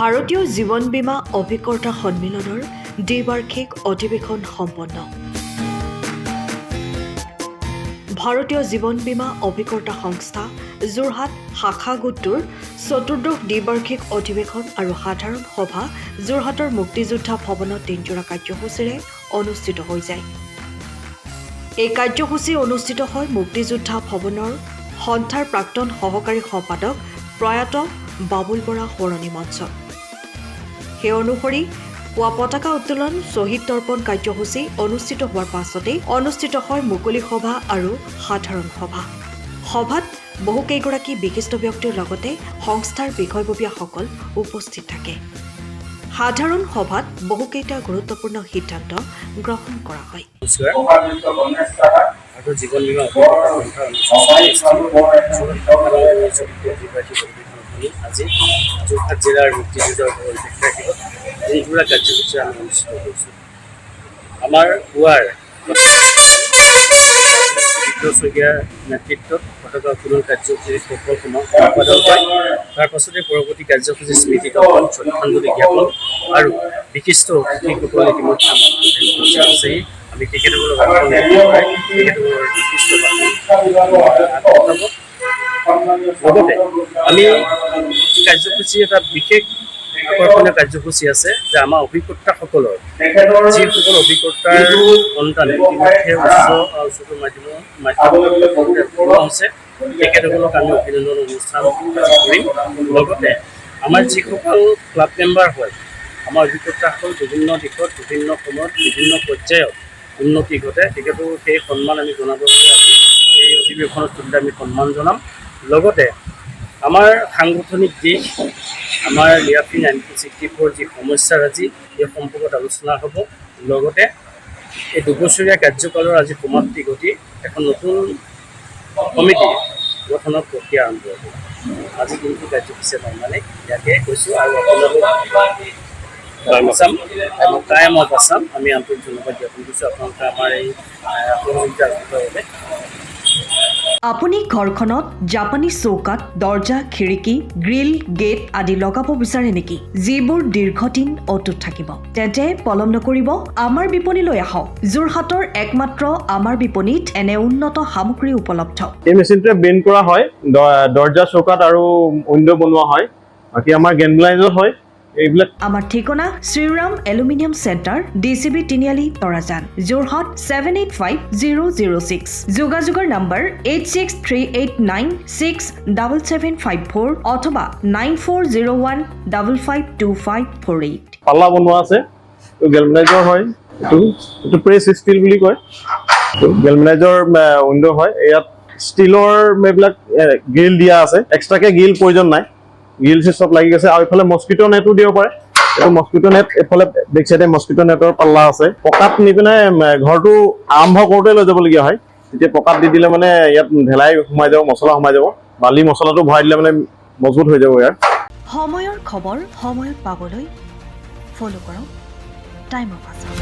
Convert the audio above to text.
ভাৰতীয় জীৱন বীমা অভিকৰ্তা সন্মিলনৰ দ্বিবাৰ্ষিক অধিৱেশন সম্পন্ন। ভাৰতীয় জীৱন বীমা অভিকৰ্তা সংস্থা যোৰহাট শাখা গোটটোৰ চতুৰ্দশ দ্বিবাৰ্ষিক অধিৱেশন আৰু সাধাৰণ সভা যোৰহাটৰ মুক্তিযোদ্ধা ভৱনত দিনজোৰা কাৰ্যসূচীৰে অনুষ্ঠিত হৈ যায়। এই কাৰ্যসূচী অনুষ্ঠিত হয় মুক্তিযোদ্ধা ভৱনৰ সন্থাৰ প্ৰাক্তন সহকাৰী সম্পাদক প্ৰয়াত বাবুল বৰা সোঁৱৰণী মঞ্চ। সেই অনুসৰি পুৱা পতাকা উত্তোলন শ্বহীদ তৰ্পণ কাৰ্যসূচী অনুষ্ঠিত হোৱাৰ পাছতেই অনুষ্ঠিত হয় মুকলি সভা আৰু সাধাৰণ সভা। সভাত বহুকেইগৰাকী বিশিষ্ট ব্যক্তিৰ লগতে সংস্থাৰ বিষয়ববীয়াসকল উপস্থিত থাকে। সাধাৰণ সভাত বহুকেইটা গুৰুত্বপূৰ্ণ সিদ্ধান্ত গ্ৰহণ কৰা হয়। জীৱন বীমা আজি যোৰহাট জিলাৰ মুক্তিযুদ্ধৰ প্ৰেক্ষাপটত দিনজোৰা কাৰ্যসূচী আমি অনুষ্ঠিত কৰিছোঁ। আমাৰ পুৱাৰ শইকীয়াৰ নেতৃত্বত পতাকা উত্তোলন কাৰ্যসূচীৰ সফল সম্পাদন হয়। তাৰ পাছতে পৰৱৰ্তী কাৰ্যসূচী স্মৃতি তৰ্পণ, শ্ৰদ্ধাঞ্জলি জ্ঞাপন আৰু বিশিষ্ট অতিথিসকল ইতিমধ্যে আছেই। আমি তেখেতসকলক তেখেতসকলৰ বিশিষ্ট লগতে আমি কাৰ্যসূচী এটা বিশেষ আকৰ্ষণীয় কাৰ্যসূচী আছে যে আমাৰ অভিকৰ্তাসকলৰ যিসকল অভিকৰ্তাৰ সন্তান ইতিমধ্যে উচ্চ মাধ্যমিক হৈছে তেখেতসকলক আমি অভিনন্দন অনুষ্ঠান কৰিম। লগতে আমাৰ যিসকল ক্লাব মেম্বাৰ হয়, আমাৰ অভিকৰ্তাসকল বিভিন্ন দিশত বিভিন্ন সময়ত বিভিন্ন পৰ্যায়ত উন্নতি ঘটে, তেখেতসকলক সেই সন্মান আমি জনাবৰ বাবে আজি এই অধিৱেশনত তুলি আমি সন্মান জনাম। লগতে আমাৰ সাংগঠনিক দিশ, আমাৰ লিয়াফি 1964 যি সমস্যাৰাজি এই সম্পৰ্কত আলোচনা হ'ব। লগতে এই দুবছৰীয়া কাৰ্যকালৰ আজি সমাপ্তি ঘটি এখন নতুন কমিটি গঠনৰ প্ৰক্ৰিয়া আৰম্ভ হ'ব। আজি দিনটো কাৰ্যসূচী মানে ইয়াকে কৈছোঁ আৰু আপোনালোক আছাম আমি আন্তৰিক ধন্যবাদ জ্ঞাপন কৰিছোঁ আপোনালোকে আমাৰ এই সহযোগিতা আগবঢ়োৱাৰ বাবে। আপুনি ঘৰখনত জাপানীজ চৌকাত দৰ্জা, খিৰিকী, গ্ৰিল, গেট আদি লগাব বিচাৰে নেকি? যিবোৰ দীৰ্ঘদিন অটুট থাকিব, তেন্তে পলম নকৰিব, আমাৰ বিপণীলৈ আহক। যোৰহাটৰ একমাত্ৰ আমাৰ বিপণীত এনে উন্নত সামগ্ৰী উপলব্ধ। এই মেচিনটোৱে বেণ্ড কৰা হয়, দৰ্জা, চৌকাত আৰু উইণ্ডো বনোৱা হয়। বাকী আমাৰ গেনব্লাইজত হয় এইবিলাক। আমাৰ ঠিকনা শ্ৰীৰাম এলুমিনিয়াম চেণ্টাৰ, DCB তিনিআলি, তৰাজান, যোৰহাট 785006। যোগাযোগৰ নম্বৰ 8638967754 অথবা 9401552548। পাল্লা বনোৱা আছে, গেলভেনাইজৰ হয়। এইটো প্ৰেছ ষ্টীল বুলি কয়। গেলভেনাইজৰ উইণ্ডো হয়। ইয়াত ষ্টীলৰ এইবিলাক গ্ৰিল দিয়া আছে, এক্সট্ৰাকে গ্ৰিল প্ৰয়োজন নাই। গ্ৰিল চব লাগি গৈছে আৰু এইফালে মস্কিটো নেটো দিব পাৰে। এইটো মস্কিটো নেট, এইফালে বেক চাইডে মস্কিটো নেটৰ পাল্লা আছে। পকাত নি পিনে ঘৰটো আৰম্ভ কৰোঁতে লৈ যাবলগীয়া হয়। তেতিয়া পকাত দি দিলে মানে ইয়াত ঢেলাই সোমাই যাব, মছলা সোমাই যাব। বালি মছলাটো ভৰাই দিলে মানে মজবুত হৈ যাব। ইয়াৰ সময়ৰ খবৰ সময়ত পাবলৈ ফ'ল' কৰক টাইম অফ আছাম।